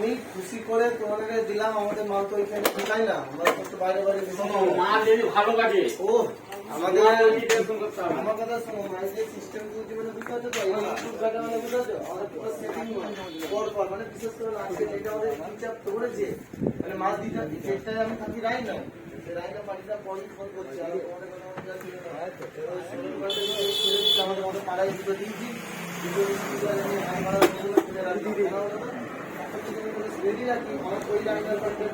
আমি খুশি করে তোমাদেরকে দিলাম, আমাদের মাল তো এখানে ঢুকাই না, আমরা একটু বাইরে বাইরে মাল যদি ভালো কাজে ও আমাদের আমার কথা শোনো, মাইকের সিস্টেম গুলো মানে বুঝতে পারছো তো, ইউটিউব গাড়ি মানে বুঝতে পারছো, আমাদের পুরো সেটিং পর পর মানে বিশেষ করে লাগছে যেটা আমাদের ফিচার করেছে, মানে মাছ দিতে যেটাই আমি থাকি রাই না, রাইনা পানিটা পরই ফোন করছে, আর তোমাদের কথা মনে যাচ্ছে আমাদের মধ্যে পাড়ায় দুটো দিয়েছি, দুটো রেডি রাখি আমার ওই রাইনার পানিটা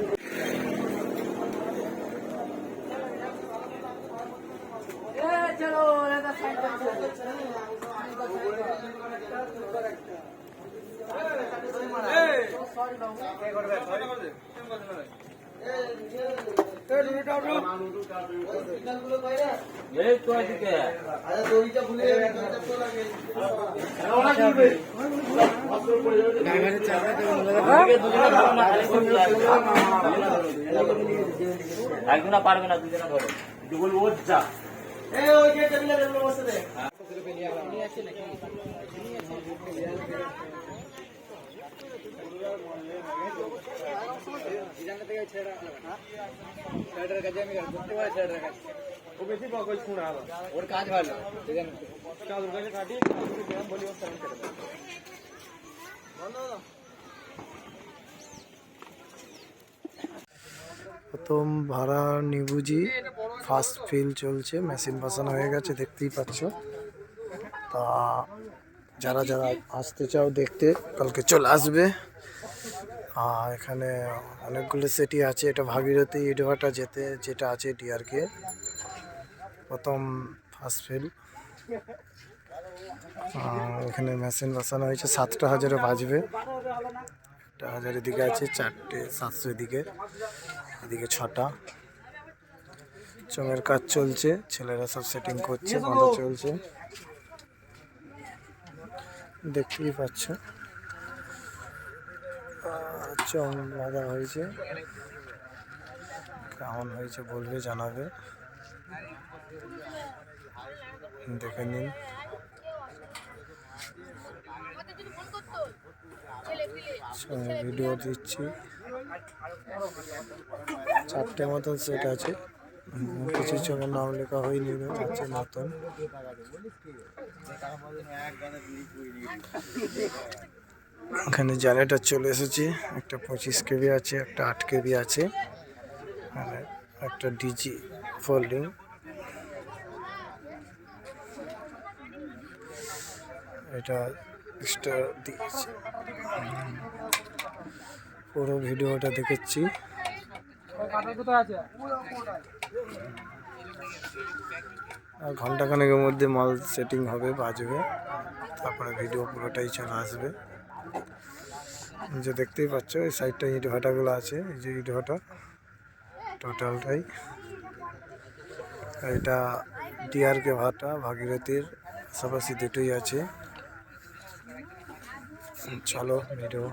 चलो একজনা পারবে না, দুজনা ধরো বলবো যা ওর কাজ ভালো প্রথম ভাড়া নিবুজি ফার্স্ট ফিল চলছে, মেশিন বসানো হয়ে গেছে দেখতেই পাচ্ছ। তা যারা যারা আসতে চাও দেখতে কালকে চলে আসবে। আর এখানে অনেকগুলো সেটি আছে, এটা ভাগীরথী ইটভাটা যেতে যেটা আছে ডিআরকে প্রথম ফার্স্ট ফিল। এখানে মেশিন বসানো হয়েছে, 7টা হাজারে বাজবে, 1টা হাজারের দিকে আছে, 4টে 700 দিকে, এদিকে 6টা। চঙের কাজ চলছে, ছেলেরা সব সেটিং করছে, বাঁধা চলছে দেখতেই পাচ্ছ। চং বাঁধা হয়েছে, কেমন হয়েছে বলবে, জানাবে, দেখে নিন। ভিডিও দিচ্ছি, 4টে মতন সেট আছে, কিছু চঙের নাম লেখা হয়নি আছে নতুন। এখানে জেনারেটর চলে এসেছে, একটা 25 কেবি আছে, একটা 8 কেবি আছে, আর একটা ডিজি ফোল্ডিং। এটা এক্সট্রা দিয়েছে, পুরো ভিডিওটা দেখেছি। আর ঘন্টাখানেকের মধ্যে মাল সেটিং হবে, বাজবে, তারপরে ভিডিও পুরোটাই চলে আসবে। যে দেখতেই পাচ্ছ এই সাইডটা ইট ভাটাগুলো আছে, এই যে ইট ভাটা টোটালটাই। এটা ডিআরকে ভাটা, ভাগীরথীর পাশাপাশি দুটোই আছে। চলো ভিডিও